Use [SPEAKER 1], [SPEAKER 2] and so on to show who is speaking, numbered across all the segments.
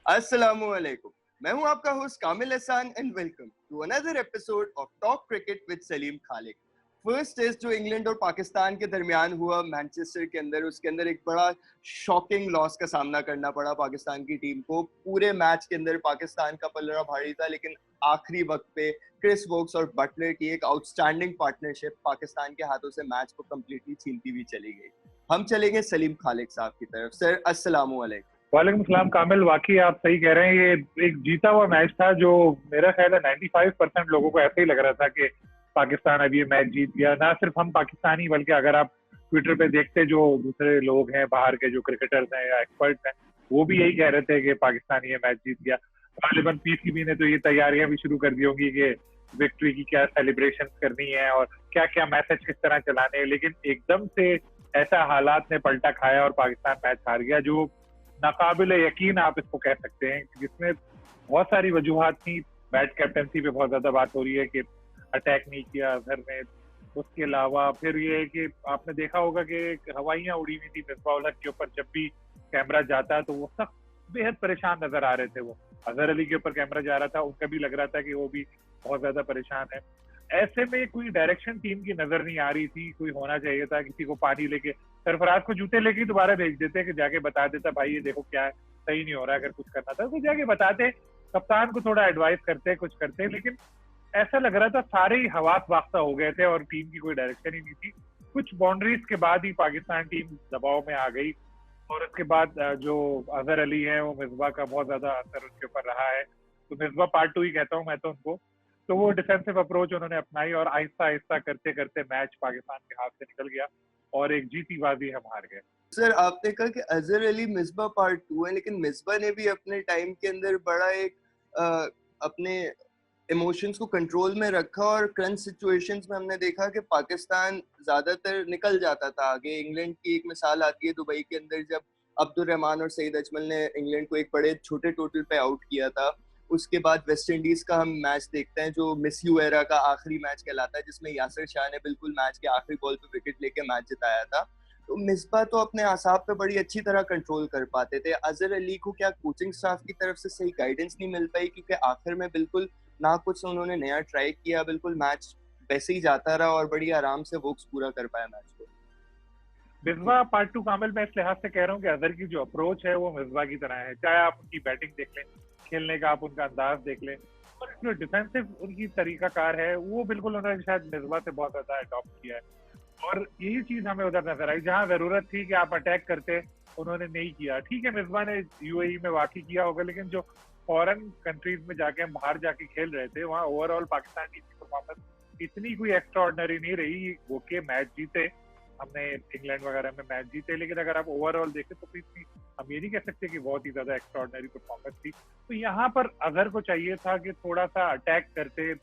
[SPEAKER 1] अस्सलामुअलैकुम। मैं हूं आपका host Kamil Ehsan and welcome to another episode of talk cricket with Saleem Khaliq. First test जो इंग्लैंड और पाकिस्तान के दरमियान हुआ मैनचेस्टर के अंदर, उसके अंदर एक बड़ा शॉकिंग लॉस का सामना करना पड़ा पाकिस्तान की टीम को। पूरे मैच के अंदर पाकिस्तान का पलड़ा भारी था, लेकिन आखिरी वक्त पे क्रिस वोक्स और बटलर की एक आउटस्टैंडिंग पार्टनरशिप पाकिस्तान के हाथों से मैच को कम्प्लीटली छीनती हुई चली गई। हम चलेंगे सलीम खालिक साहब की तरफ। सर अस्सलामुअलैकुम।
[SPEAKER 2] वालेकुम सलाम कामिल, वाकई आप सही कह रहे हैं। ये एक जीता हुआ मैच था जो मेरा ख्याल है 95% लोगों को ऐसे ही लग रहा था कि पाकिस्तान अब ये मैच जीत गया। ना सिर्फ हम पाकिस्तानी, बल्कि अगर आप ट्विटर पे देखते जो दूसरे लोग हैं बाहर के, जो क्रिकेटर्स हैं या एक्सपर्ट्स हैं, वो भी यही कह रहे थे कि पाकिस्तान ये मैच जीत गया। गालिबन पीसीबी ने तो ये तैयारियां भी शुरू कर दी होंगी कि विक्ट्री की क्या सेलिब्रेशन करनी है और क्या क्या मैसेज किस तरह चलाने हैं। लेकिन एकदम से ऐसा हालात ने पलटा खाया और पाकिस्तान मैच हार गया, जो नाकाबिल यकीन आप इसको कह सकते हैं, जिसमें बहुत सारी वजूहात थी। बैट कैप्टनसी पे बहुत ज्यादा बात हो रही है कि अटैक नहीं किया अजहर ने। उसके अलावा फिर ये है कि आपने देखा होगा कि हवाइयां उड़ी हुई थी मिसबाह उल हक के ऊपर। जब भी कैमरा जाता तो वो सब बेहद परेशान नजर आ रहे थे। वो अजहर अली के ऊपर कैमरा जा रहा था, उनका भी लग रहा था कि वो भी बहुत ज्यादा परेशान है। ऐसे में कोई डायरेक्शन टीम की नजर नहीं आ रही थी। कोई होना चाहिए था, किसी को पानी लेके, सरफराज को जूते लेके दोबारा भेज देते कि जाके बता देता भाई ये देखो क्या है, सही नहीं हो रहा है, अगर कुछ करना था तो जाके बताते, कप्तान को थोड़ा एडवाइस करते, कुछ करते। लेकिन ऐसा लग रहा था सारे ही हवास वास्ता हो गए थे और टीम की कोई डायरेक्शन ही नहीं थी। कुछ बाउंड्रीज के बाद ही पाकिस्तान टीम दबाव में आ गई और उसके बाद जो अजहर अली है वो मिसबाह का बहुत ज्यादा असर उनके ऊपर रहा है। तो मिसबाह पार्ट 2 ही कहता हूँ मैं तो उनको। तो वो डिफेंसिव अप्रोच उन्होंने अपनाई और आहिस्ता आहिस्ता करते करते मैच पाकिस्तान के हाथ से निकल गया और एक जीती बाजी हम हार गए।
[SPEAKER 1] सर आपने कहा कि अजहर अली मिसबा पार्ट 2 है, लेकिन मिसबा ने भी अपने टाइम के अंदर बड़ा एक अपने इमोशंस को कंट्रोल में रखा और क्रंच सिचुएशंस में हमने देखा कि पाकिस्तान ज्यादातर निकल जाता था आगे। इंग्लैंड की एक मिसाल आती है दुबई के अंदर, जब अब्दुल रहमान और सईद अजमल ने इंग्लैंड को एक बड़े छोटे टोटल पे आउट किया था। उसके बाद वेस्ट इंडीज का हम मैच देखते हैं जो मिस यू एरा का आखिरी मैच कहलाता है, जिसमें यासिर शाह ने बिल्कुल मैच के आखिरी बॉल पे विकेट लेके मैच जिताया था। तो मिसबा तो अपने आसाब पे बड़ी अच्छी तरह कंट्रोल कर पाते थे। अजहर अली को क्या कोचिंग स्टाफ की तरफ से सही गाइडेंस नहीं मिल पाई? क्योंकि आखिर में बिल्कुल ना कुछ उन्होंने नया ट्राई किया, बिल्कुल मैच वैसे ही जाता रहा और बड़ी आराम से वोक्स पूरा कर पाया मैच को।
[SPEAKER 2] मिसबाह पार्ट 2 कामिल, मैं इस लिहाज से कह रहा हूँ कि अजहर की जो अप्रोच है वो मिसबाह की तरह है। चाहे आप उनकी बैटिंग देख लें, खेलने का आप उनका अंदाज देख लें, और जो डिफेंसिव उनकी तरीकाकार है वो बिल्कुल उन्होंने शायद मिसबाह से बहुत ज्यादा अडॉप्ट किया है। और यही चीज हमें उधर नजर आई, जहां जरूरत थी कि आप अटैक करते, उन्होंने नहीं किया। ठीक है, मिसबाह ने यूएई में वाकई किया होगा, लेकिन जो फॉरेन कंट्रीज में जाके हम बाहर जाके खेल रहे थे, वहाँ ओवरऑल पाकिस्तान की परफॉर्मेंस इतनी कोई एक्स्ट्रा ऑर्डिनरी नहीं रही। वो के मैच जीते, हमने इंग्लैंड वगैरह में मैच जीते, लेकिन अगर आप ओवरऑल देखें तो इतनी हम ये नहीं कह सकते कि बहुत ही ज्यादा एक्स्ट्रा ऑर्डिनरी परफॉर्मेंस थी। तो यहाँ पर अजहर को चाहिए था कि थोड़ा सा अटैक करते,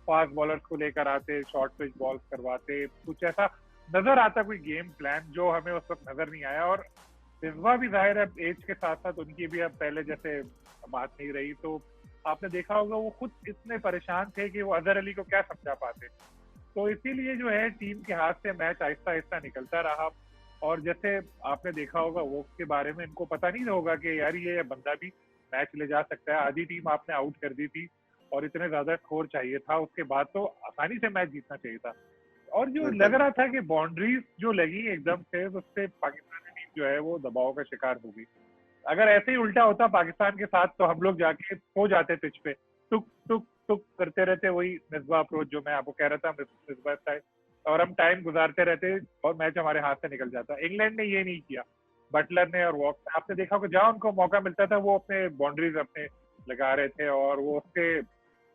[SPEAKER 2] फास्ट बॉलर्स को लेकर आते, शॉर्ट पिच बॉल्स करवाते, कुछ ऐसा नजर आता कोई गेम प्लान, जो हमें उस वक्त नजर नहीं आया। और मिसबाह भी जाहिर है एज के साथ साथ उनकी भी अब पहले जैसे बात नहीं रही। तो आपने देखा होगा वो खुद इतने परेशान थे कि वो अजहर अली को क्या समझा पाते। तो इसीलिए जो है टीम के हाथ से मैच आहिस्ता आहिस्ता निकलता रहा। और जैसे आपने देखा होगा वो के बारे में, इनको पता नहीं होगा कि यार ये बंदा भी मैच ले जा सकता है। आधी टीम आपने आउट कर दी थी और इतने ज्यादा स्कोर चाहिए था, उसके बाद तो आसानी से मैच जीतना चाहिए था। और जो लग रहा था कि बाउंड्रीज जो लगी एकदम से, उससे पाकिस्तानी टीम जो है वो दबाव का शिकार हो गई। अगर ऐसे ही उल्टा होता पाकिस्तान के साथ तो हम लोग जाके सो जाते पिच पे, टुक टुक टुक करते रहते, वही मिसबाह अप्रोच जो मैं आपको कह रहा था, मिसबाह स्टाइल, और हम टाइम गुजारते रहते और मैच हमारे हाथ से निकल जाता। इंग्लैंड ने ये नहीं किया, बटलर ने और वॉक्स ने। आपने देखा कि जहां उनको मौका मिलता था वो अपने बाउंड्रीज अपने लगा रहे थे और वो उसके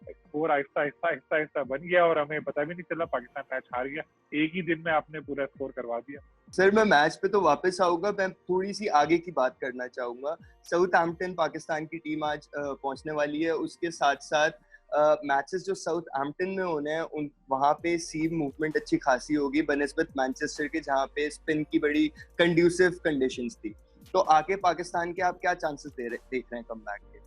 [SPEAKER 2] स्कोर आहिस्ता आहिस्ता आहिस्ता आहिस्ता बन गया और हमें पता भी नहीं चला, पाकिस्तान मैच हार गया। एक ही दिन में आपने पूरा स्कोर करवा दिया।
[SPEAKER 1] सर मैं मैच पे तो वापस आऊंगा, मैं थोड़ी सी आगे की बात करना चाहूंगा। साउथहैम्पटन पाकिस्तान की टीम आज पहुंचने वाली है। उसके साथ साथ मैचेस जो साउथहैम्पटन में होने हैं उन वहां पे सीम मूवमेंट अच्छी खासी होगी बनिस्बत मैनचेस्टर के, जहां पे स्पिन की बड़ी कंड्यूसिव कंडीशंस थी। तो आगे पाकिस्तान के आप क्या चांसेस देख रहे हैं कमबैक के?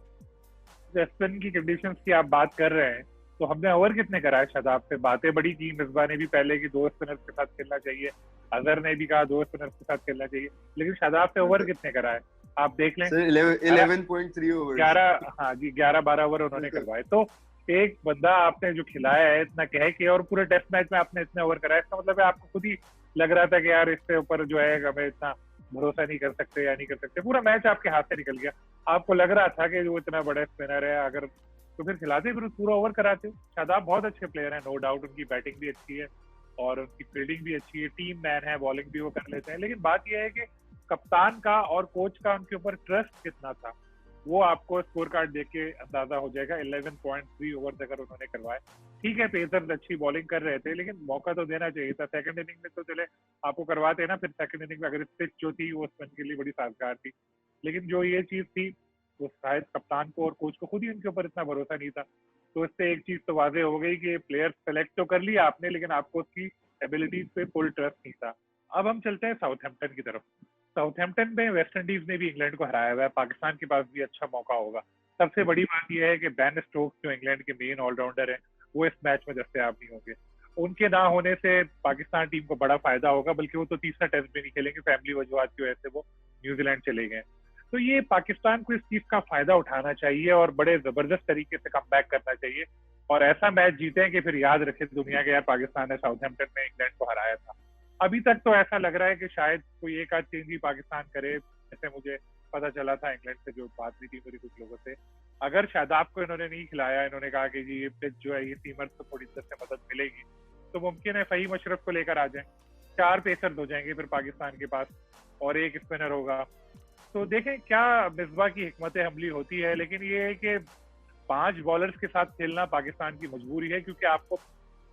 [SPEAKER 2] स्पिन की कंडीशंस की आप बात कर रहे हैं तो हमने ओवर कितने कराए शादाब से? बातें बड़ी की, मिसबाह ने भी पहले की 2 स्पिनर्स के साथ खेलना चाहिए, अजहर ने भी कहा 2 स्पिनर्स के साथ खेलना चाहिए, लेकिन शादाब से ओवर कितने कराए? आप देख लें
[SPEAKER 1] सर 11.3 ओवर
[SPEAKER 2] 11, हाँ जी 11-12 ओवर उन्होंने करवाए। तो एक बंदा आपने जो खिलाया है इतना कह के, और पूरे टेस्ट मैच में आपने इतने ओवर कराया, इसका मतलब है आपको खुद ही लग रहा था कि यार इसके ऊपर जो है हमें इतना भरोसा नहीं कर सकते या नहीं कर सकते। पूरा मैच आपके हाथ से निकल गया, आपको लग रहा था कि वो इतना बड़ा स्पिनर है, अगर तो फिर खिलाते, फिर पूरा ओवर कराते। शादाब बहुत अच्छे प्लेयर हैं, नो डाउट, उनकी बैटिंग भी अच्छी है और उनकी फील्डिंग भी अच्छी है, टीम मैन है, बॉलिंग भी वो कर लेते हैं। लेकिन बात यह है कि कप्तान का और कोच का उनके ऊपर ट्रस्ट कितना था, वो आपको स्कोर कार्ड देख के अंदाजा हो जाएगा। 11.3 ओवर अगर उन्होंने करवाए, ठीक है पेसर्स अच्छी बॉलिंग कर रहे थे, लेकिन मौका तो देना चाहिए था। सेकंड इनिंग में तो चले आपको करवाते ना, फिर सेकंड इनिंग में अगर पिच जो थी वो स्पिन के लिए बड़ी साजगार थी, लेकिन जो ये चीज थी वो शायद कप्तान को और कोच को खुद ही उनके ऊपर इतना भरोसा नहीं था। तो इससे एक चीज तो वाजे हो गई कि प्लेयर सेलेक्ट तो कर लिया आपने, लेकिन आपको उसकी एबिलिटीज पे फुल ट्रस्ट नहीं था। अब हम चलते हैं साउथहैम्पटन की तरफ। साउथहैम्पटन में वेस्ट इंडीज ने भी इंग्लैंड को हराया हुआ है, पाकिस्तान के पास भी अच्छा मौका होगा। सबसे बड़ी बात यह है कि बेन स्टोक्स जो इंग्लैंड के मेन ऑलराउंडर हैं, वो इस मैच में दस्तयाब नहीं होंगे। उनके ना होने से पाकिस्तान टीम को बड़ा फायदा होगा, बल्कि वो तो तीसरा टेस्ट भी नहीं खेलेंगे, फैमिली वजूहत की वजह से वो न्यूजीलैंड चले गए। तो ये पाकिस्तान को इस चीज का फायदा उठाना चाहिए और बड़े जबरदस्त तरीके से कम बैक करना चाहिए, और ऐसा मैच जीतें कि फिर याद रखे दुनिया के यार पाकिस्तान ने साउथहैम्पटन में इंग्लैंड को हराया था। अभी तक तो ऐसा लग रहा है कि शायद कोई एक आध चेंज ही पाकिस्तान करे, जैसे मुझे पता चला था इंग्लैंड से जो बात हुई थी मेरी कुछ लोगों से। अगर शादाब को इन्होंने नहीं खिलाया, इन्होंने कहा कि जी ये पिच जो है ये सीमर से थोड़ी देर से मदद मिलेगी, तो मुमकिन है फहीम अशरफ को लेकर आ जाए, 4 पेसर हो जाएंगे फिर पाकिस्तान के पास और एक स्पिनर होगा। तो देखें क्या मिसबा की हिकमत अमली होती है। लेकिन ये है कि 5 बॉलर्स के साथ खेलना पाकिस्तान की मजबूरी है, क्योंकि आपको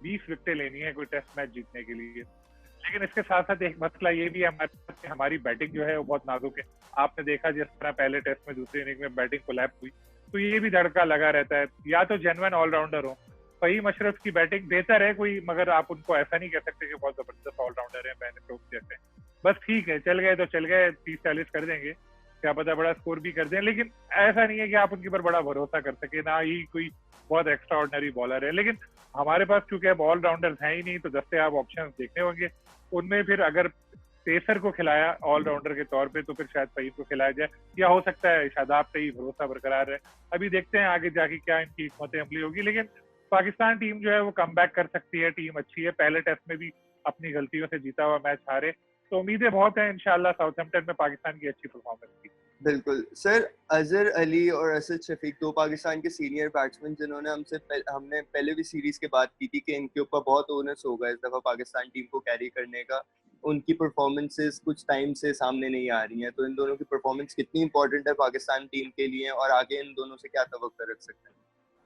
[SPEAKER 2] 20 विकेटें लेनी है कोई टेस्ट मैच जीतने के लिए। लेकिन इसके साथ साथ एक मसला ये भी है, हमारी बैटिंग जो है वो बहुत नाजुक है। आपने देखा जिस तरह पहले टेस्ट में दूसरी इनिंग में बैटिंग कोलैप्स हुई, तो ये भी धड़का लगा रहता है। या तो जेन्युइन ऑलराउंडर हो, फहीम अशरफ की बैटिंग बेहतर है कोई, मगर आप उनको ऐसा नहीं कह सकते कि बहुत जबरदस्त ऑलराउंडर है बेन स्टोक्स जैसे। बस ठीक है, चल गए तो चल गए, 30-40 कर देंगे, क्या पता बड़ा स्कोर भी कर दें, लेकिन ऐसा नहीं है कि आप उनके ऊपर बड़ा भरोसा कर सके। ना ही कोई बहुत एक्स्ट्रा ऑर्डिनरी बॉलर है, लेकिन हमारे पास चूंकि अब ऑलराउंडर्स हैं ही नहीं, तो दस्तयाब ऑप्शन देखने होंगे। उनमें फिर अगर पेसर को खिलाया ऑलराउंडर के तौर पे, तो फिर शायद फहीम को खिलाया जाए, या हो सकता है शादाब पे ही भरोसा बरकरार है। अभी देखते हैं आगे जाके क्या इनकी हिकमत अमली होगी। लेकिन पाकिस्तान टीम जो है वो कम बैक कर सकती है, टीम अच्छी है, पहले टेस्ट में भी अपनी गलतियों से जीता हुआ मैच हारे, तो उम्मीदें बहुत हैं इंशाल्लाह साउथहैम्पटन में पाकिस्तान की अच्छी परफॉर्मेंस की।
[SPEAKER 1] बिल्कुल सर, अजहर अली और असद शफीक, दो पाकिस्तान के सीनियर बैट्समैन जिन्होंने हमने पहले भी सीरीज के बात की थी कि इनके ऊपर बहुत ओनस होगा इस दफा पाकिस्तान टीम को कैरी करने का। उनकी परफॉर्मेंसेस कुछ टाइम से सामने नहीं आ रही हैं, तो इन दोनों की परफॉर्मेंस कितनी इंपॉर्टेंट है पाकिस्तान टीम के लिए, और आगे इन दोनों से क्या तवक्को रख सकते हैं?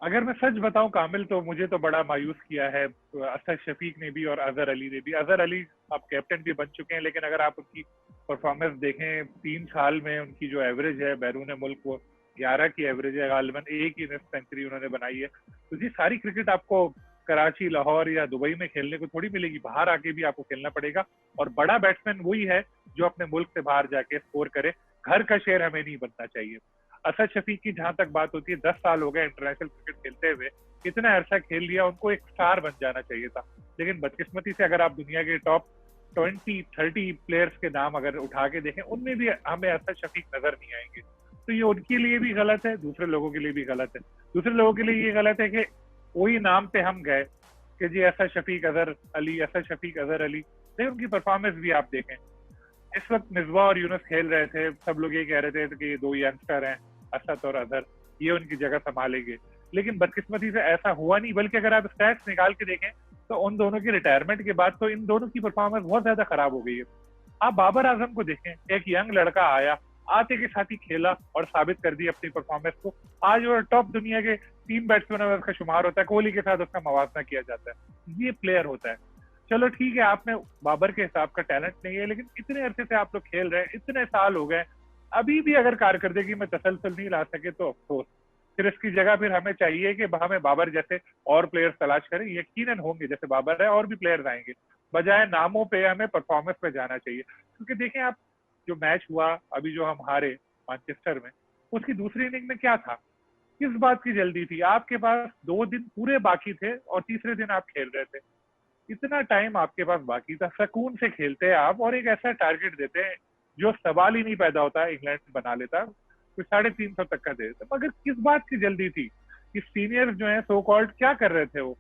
[SPEAKER 2] अगर मैं सच बताऊं कामिल, तो मुझे तो बड़ा मायूस किया है असद शफीक ने भी और अजहर अली ने भी। अजहर अली अब कैप्टन भी बन चुके हैं, लेकिन अगर आप उनकी परफॉर्मेंस देखें 3 साल में उनकी जो एवरेज है बैरून मुल्क, वो 11 की एवरेज है, गालिबन एक ही सेंचुरी उन्होंने बनाई है। तो ये सारी क्रिकेट आपको कराची, लाहौर या दुबई में खेलने को थोड़ी मिलेगी, बाहर आके भी आपको खेलना पड़ेगा। और बड़ा बैट्समैन वही है जो अपने मुल्क से बाहर जाके स्कोर करे, घर का शेर हमें नहीं बनना चाहिए। असद शफीक की जहां तक बात होती है, 10 साल हो गए इंटरनेशनल क्रिकेट खेलते हुए, इतना अरसा खेल लिया, उनको एक स्टार बन जाना चाहिए था। लेकिन बदकिस्मती से अगर आप दुनिया के टॉप 20-30 प्लेयर्स के नाम अगर उठा के देखें, उनमें भी हमें असद शफीक नजर नहीं आएंगे। तो ये उनके लिए भी गलत है, दूसरे लोगों के लिए भी गलत है। दूसरे लोगों के लिए ये गलत है कि वही नाम पे हम गए कि जी असद शफीक अजहर अली, असद शफीक अजहर अली, लेकिन उनकी परफॉर्मेंस भी आप देखें। इस वक्त मिसबा और यूनुस खेल रहे थे, सब लोग ये कह रहे थे कि ये 2 यंगस्टर हैं, असद और अजहर, ये उनकी जगह संभालेंगे, लेकिन बदकिस्मती से ऐसा हुआ नहीं। बल्कि अगर आप स्टैट्स निकाल के देखें तो उन दोनों की रिटायरमेंट के बाद तो इन दोनों की परफॉर्मेंस बहुत ज्यादा खराब हो गई है। आप बाबर आजम को देखें, एक यंग लड़का आया, आते के साथ ही खेला और साबित कर दी अपनी परफॉर्मेंस को। आज वो टॉप दुनिया के 3 बैट्समैनों में उसका शुमार होता है, कोहली के साथ उसका मवाजना किया जाता है। ये प्लेयर होता है। चलो ठीक है, आप में बाबर के हिसाब का टैलेंट नहीं है, लेकिन इतने अरसे से आप लोग खेल रहे हैं, इतने साल हो गए, अभी भी अगर कारकर्दगी में तसलसल नहीं ला सके तो अफसोस। फिर इसकी जगह फिर हमें चाहिए कि हमें बाबर जैसे और प्लेयर्स तलाश करें, यकीनन होंगे, जैसे बाबर है और भी प्लेयर्स आएंगे। बजाय नामों पे हमें परफॉर्मेंस पे जाना चाहिए। क्योंकि देखें आप, जो मैच हुआ अभी जो हम हारे मैनचेस्टर में, उसकी दूसरी इनिंग में क्या था, किस बात की जल्दी थी? आपके पास 2 दिन पूरे बाकी थे और तीसरे दिन आप खेल रहे थे। इतना टाइम आपके पास बाकी था, सुकून से खेलते हैं आप, और एक ऐसा टारगेट देते हैं जो सवाल ही नहीं पैदा होता, इंग्लैंड बना लेता, कोई 350 तक का दे देता। मगर किस बात की जल्दी थी कि सीनियर्स जो है सो कॉल्ड क्या कर रहे थे, वो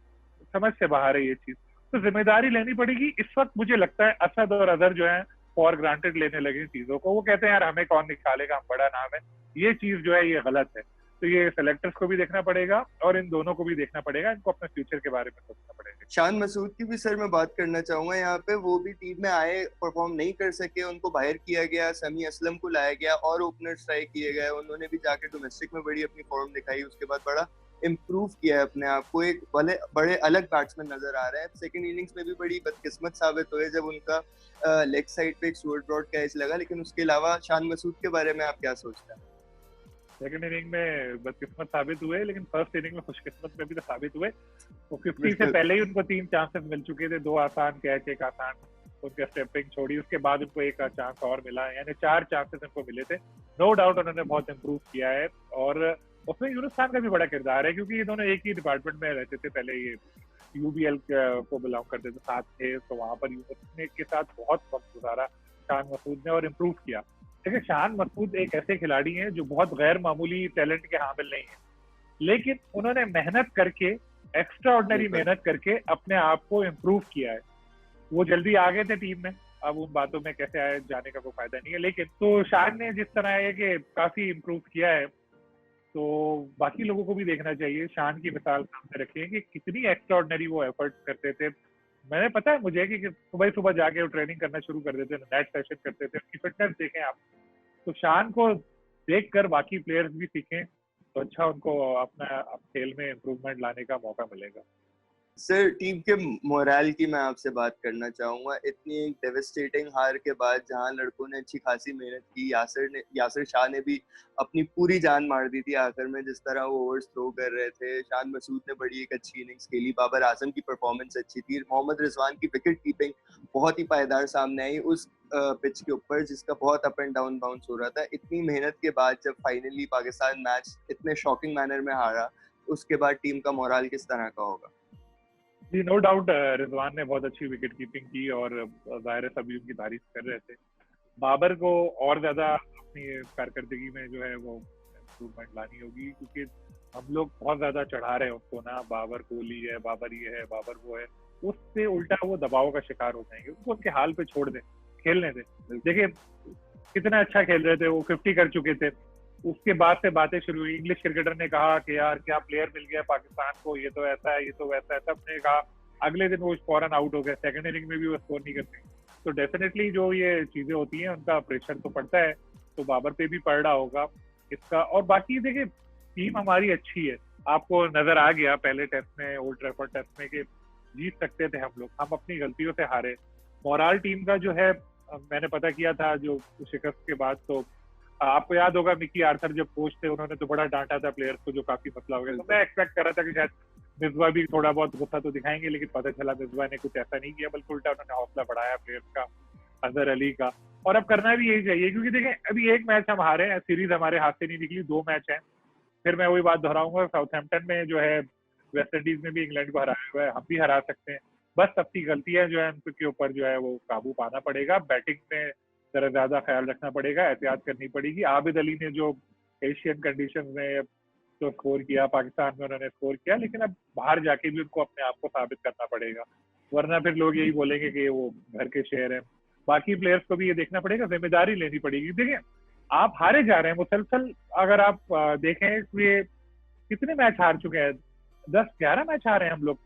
[SPEAKER 2] समझ से बाहर है ये चीज। तो जिम्मेदारी लेनी पड़ेगी। इस वक्त मुझे लगता है असद और अजहर जो है फॉर ग्रांटेड लेने लगे चीजों को। वो कहते हैं यार हमें कौन निकालेगा, हम बड़ा नाम है। ये चीज जो है ये गलत है। तो ये सेलेक्टर्स को भी देखना पड़ेगा और इन दोनों को भी देखना पड़ेगा, इनको अपने फ्यूचर के बारे में सोचना पड़ेगा।
[SPEAKER 1] शान मसूद की भी सर मैं बात करना चाहूंगा यहाँ पे। वो भी टीम में आए, परफॉर्म नहीं कर सके, उनको बाहर किया गया, समी असलम को लाया गया और ओपनर्स ट्राई किए गए। उन्होंने भी जाके डोमेस्टिक में बड़ी अपनी फॉर्म दिखाई, उसके बाद बड़ा इम्प्रूव किया है अपने आप को। एक बड़े अलग बैट्समैन नजर आ रहे हैं। सेकंड इनिंग्स में भी बड़ी बदकिस्मत साबित हुए जब उनका लेग साइड पे एक स्टुअर्ट ब्रॉड कैच लगा। लेकिन उसके अलावा शान मसूद के बारे में आप क्या सोचते हैं?
[SPEAKER 2] सेकंड इनिंग में बदकिस्मत साबित हुए, लेकिन फर्स्ट इनिंग में खुशकिस्मत में भी तो साबित हुए। वो 50 से पहले ही उनको 3 चांसेस मिल चुके थे, 2 आसान कैच, 1 आसान उनके स्टेपिंग छोड़ी, उसके बाद उनको 1 चांस और मिला, यानी 4 चांसेस उनको मिले थे। नो डाउट उन्होंने बहुत इम्प्रूव किया है और उसमें यूनुस खान का भी बड़ा किरदार है, क्योंकि ये दोनों एक ही डिपार्टमेंट में रहते थे पहले। ये यूबीएल को बिलोंग करते थे, साथ थे, तो वहां पर यूनुस के साथ बहुत वक्त गुजारा शान मसूद ने और इम्प्रूव किया। देखिए शान मसूद एक ऐसे खिलाड़ी हैं जो बहुत गैर मामूली टैलेंट के हामिल नहीं है, लेकिन उन्होंने मेहनत करके, एक्स्ट्रा ऑर्डिनरी मेहनत करके अपने आप को इम्प्रूव किया है। वो जल्दी आ गए थे टीम में, अब उन बातों में कैसे आए जाने का कोई फायदा नहीं है। लेकिन तो शान ने जिस तरह है कि काफी इम्प्रूव किया है, तो बाकी लोगों को भी देखना चाहिए। शान की मिसाल सामने रखिए कि कितनी एक्स्ट्रा ऑर्डिनरी वो एफर्ट करते थे। मैंने पता है मुझे कि सुबह सुबह जाके वो ट्रेनिंग करना शुरू कर देते थे, नेट सेशन करते थे, उसकी फिटनेस देखें आप। तो शान को देखकर बाकी प्लेयर्स भी सीखें, तो अच्छा उनको अपना खेल में इम्प्रूवमेंट लाने का मौका मिलेगा।
[SPEAKER 1] सर टीम के मोराल की मैं आपसे बात करना चाहूंगा। इतनी एक डेविस्टेटिंग हार के बाद जहां लड़कों ने अच्छी खासी मेहनत की, यासिर शाह ने भी अपनी पूरी जान मार दी थी आखिर में, जिस तरह वो ओवर्स थ्रो कर रहे थे। शान मसूद ने बड़ी एक अच्छी इनिंग्स खेली, बाबर आजम की परफॉर्मेंस अच्छी थी, मोहम्मद रिजवान की विकेट कीपिंग बहुत ही पायदार सामने आई उस पिच के ऊपर जिसका बहुत अप एंड डाउन बाउंस हो रहा था। इतनी मेहनत के बाद जब फाइनली पाकिस्तान मैच इतने शॉकिंग मैनर में हारा, उसके बाद टीम का मोराल किस तरह का होगा?
[SPEAKER 2] जी नो डाउट रिजवान ने बहुत अच्छी विकेट कीपिंग की और जाहिर है सभी उनकी तारीफ कर रहे थे। बाबर को और ज्यादा अपनी कारकर्दगी में जो है वो इम्प्रूवमेंट लानी होगी, क्योंकि हम लोग बहुत ज्यादा चढ़ा रहे हैं उसको ना, बाबर कोहली है, बाबर ये है, बाबर वो है। उससे उल्टा वो दबाव का शिकार हो जाएंगे। उनको उनके हाल पे छोड़ दें, खेलने दें। देखिए कितना अच्छा खेल रहे थे, वो 50 कर चुके थे। उसके बाद से बातें शुरू हुई। इंग्लिश क्रिकेटर ने कहा कि यार क्या प्लेयर मिल गया पाकिस्तान को, ये तो ऐसा है, ये तो वैसा है। सबने कहा, अगले दिन वो फौरन आउट हो गए, सेकंड इनिंग में भी वो स्कोर नहीं करते। तो डेफिनेटली जो ये चीजें होती हैं उनका प्रेशर तो पड़ता है, तो बाबर पे भी पड़ रहा होगा इसका। और बाकी देखिए टीम हमारी अच्छी है, आपको नजर आ गया पहले टेस्ट में, ओल्ड ट्रैफर्ड टेस्ट में, कि जीत सकते थे हम लोग, हम अपनी गलतियों से हारे। मोराल टीम का जो है मैंने पता किया था जो शिकस्त के बाद, तो आपको याद होगा मिकी आर्थर जब कोच थे उन्होंने तो बड़ा डांटा था प्लेयर्स को, जो काफी मसला हो गया। तो मैं एक्सपेक्ट कर रहा था कि शायद मिसबा भी थोड़ा बहुत गुस्सा तो दिखाएंगे, लेकिन पता चला मिसबा ने कुछ ऐसा नहीं किया, बल्कि उल्टा उन्होंने हौसला बढ़ाया प्लेयर्स का, अजहर अली का। और अब करना भी यही चाहिए, क्योंकि देखें अभी एक मैच हम हारे हैं, सीरीज हमारे हाथ से नहीं निकली, 2 मैच हैं। फिर मैं वही बात दोहराऊंगा, साउथहैम्पटन में जो है वेस्ट इंडीज में भी इंग्लैंड को हराया हुआ है, हम भी हरा सकते हैं। बस अपनी गलतियां जो है उनके ऊपर जो है वो काबू पाना पड़ेगा। बैटिंग में जरा ज्यादा ख्याल रखना पड़ेगा, एहतियात करनी पड़ेगी। आबिद अली ने जो एशियन कंडीशंस में जो स्कोर किया, पाकिस्तान में उन्होंने स्कोर किया, लेकिन अब बाहर जाके भी उनको अपने आप को साबित करना पड़ेगा, वरना फिर लोग यही बोलेंगे कि वो घर के शेर हैं। बाकी प्लेयर्स को भी ये देखना पड़ेगा, जिम्मेदारी लेनी पड़ेगी। देखिए आप हारे जा रहे हैं मुसलसल, अगर आप देखें ये कितने मैच हार चुके हैं, 10-11 मैच हारे हैं हम लोग,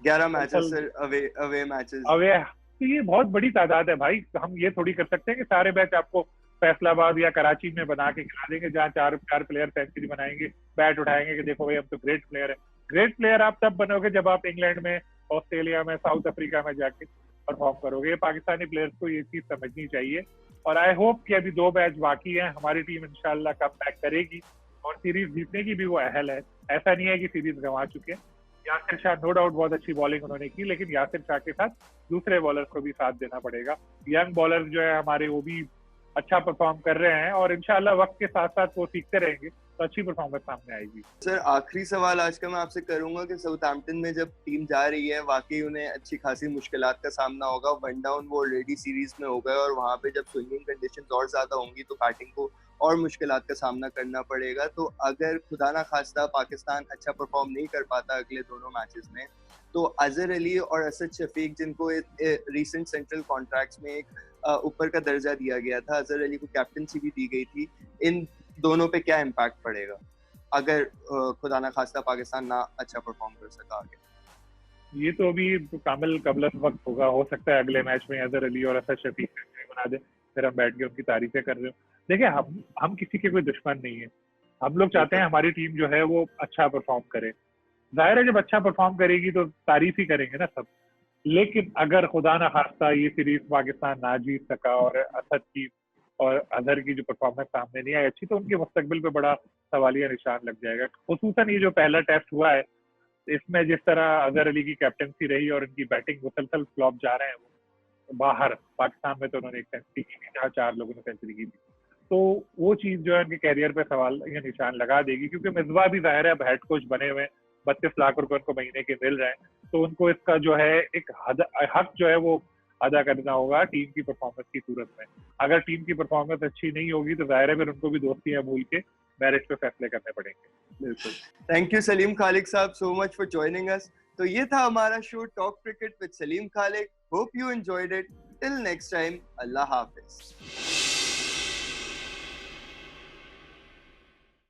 [SPEAKER 1] 11 matches sir, away matches.
[SPEAKER 2] Away तो ये बहुत बड़ी तादाद है भाई। हम ये थोड़ी कर सकते हैं कि सारे मैच आपको फैसलाबाद या कराची में बना के खिला देंगे, जहाँ 4 प्लेयर सेंचुरी बनाएंगे, बैट उठाएंगे कि देखो भाई हम तो ग्रेट प्लेयर है। ग्रेट प्लेयर आप तब बनोगे जब आप इंग्लैंड में, ऑस्ट्रेलिया में, साउथ अफ्रीका में जाके परफॉर्म करोगे। पाकिस्तानी प्लेयर्स को ये चीज समझनी चाहिए। और आई होप कि अभी 2 मैच बाकी हैं, हमारी टीम इंशाल्लाह कम बैक करेगी और सीरीज जीतने की भी वो अहल है। ऐसा नहीं है कि सीरीज गंवा चुके हैं। यासिर शाह नो डाउट बहुत अच्छी बॉलिंग उन्होंने की, लेकिन यासिर शाह के साथ दूसरे बॉलर्स को भी साथ देना पड़ेगा। यंग बॉलर्स जो है हमारे, वो भी अच्छा परफॉर्म कर रहे हैं और इंशाल्लाह वक्त के साथ साथ वो सीखते रहेंगे। तो अच्छी परफॉर्मेंस सामने आएगी।
[SPEAKER 1] सर आखिरी सवाल आज का मैं आपसे करूंगा कि साउथहैम्पटन में जब टीम जा रही है वाकई उन्हें अच्छी खासी मुश्किलात का सामना होगा, 1 डाउन वो ऑलरेडी सीरीज में हो गए और वहां पे जब स्विंगिंग कंडीशंस और ज्यादा होंगी तो बैटिंग को और मुश्किलात का सामना करना पड़ेगा। तो अगर खुदा ना खास्ता पाकिस्तान अच्छा परफॉर्म नहीं कर पाता अगले दोनों मैचेस में, तो अजहर अली और असद शफीक जिनको रिसेंट सेंट्रल कॉन्ट्रैक्ट्स में एक ऊपर का दर्जा दिया गया था, अजहर अली को कैप्टनसी भी दी गई थी, इन दोनों पे क्या इम्पैक्ट पड़ेगा अगर खुदा ना खास्ता पाकिस्तान ना अच्छा परफॉर्म कर सका आगे?
[SPEAKER 2] ये तो अभी कामिल कबल वक्त होगा, हो सकता है अगले मैच में अजहर अली और असद शफीक बना दे, फिर हम बैठ के उनकी तारीफें कर रहे हो। देखिए हम किसी के कोई दुश्मन नहीं है, हम लोग चाहते हैं हमारी टीम जो है वो अच्छा परफॉर्म करे। जाहिर है जब अच्छा परफॉर्म करेगी तो तारीफ ही करेंगे ना सब। लेकिन अगर खुदा ना खास्ता ये सीरीज पाकिस्तान ना जीत सका और असद की और अजहर की जो परफॉर्मेंस सामने नहीं आई अच्छी, तो उनके मुस्तकबिल पे बड़ा सवालिया निशान लग जाएगा। खुसूसन ये जो पहला टेस्ट हुआ है इसमें जिस तरह अजहर अली की कैप्टनसी रही और इनकी बैटिंग मुसलसल फ्लॉप जा रहे हैं वो बाहर, पाकिस्तान में तो उन्होंने एक सेंचुरी की थी जहाँ 4 लोगों ने सेंचुरी की थी, तो वो चीज जो है उनके कैरियर पे सवाल या निशान लगा देगी। क्योंकि मिसबा भी जाहिर है अब हेड कोच बने हुए, 32 लाख रुपए उनको महीने के मिल रहे हैं, तो उनको इसका जो है एक हक जो है वो अदा करना होगा टीम की परफॉर्मेंस की सूरत में। अगर टीम की परफॉर्मेंस अच्छी नहीं होगी तो जाहिर है फिर उनको भी दोस्तियां भूल के मैरिज पे फैसले करने पड़ेंगे।
[SPEAKER 1] बिल्कुल। Thank you Saleem Khaliq sahab so much for joining us. तो ये था हमारा show talk cricket with Saleem Khaliq. Hope you enjoyed it. Till next time, Allah Hafiz.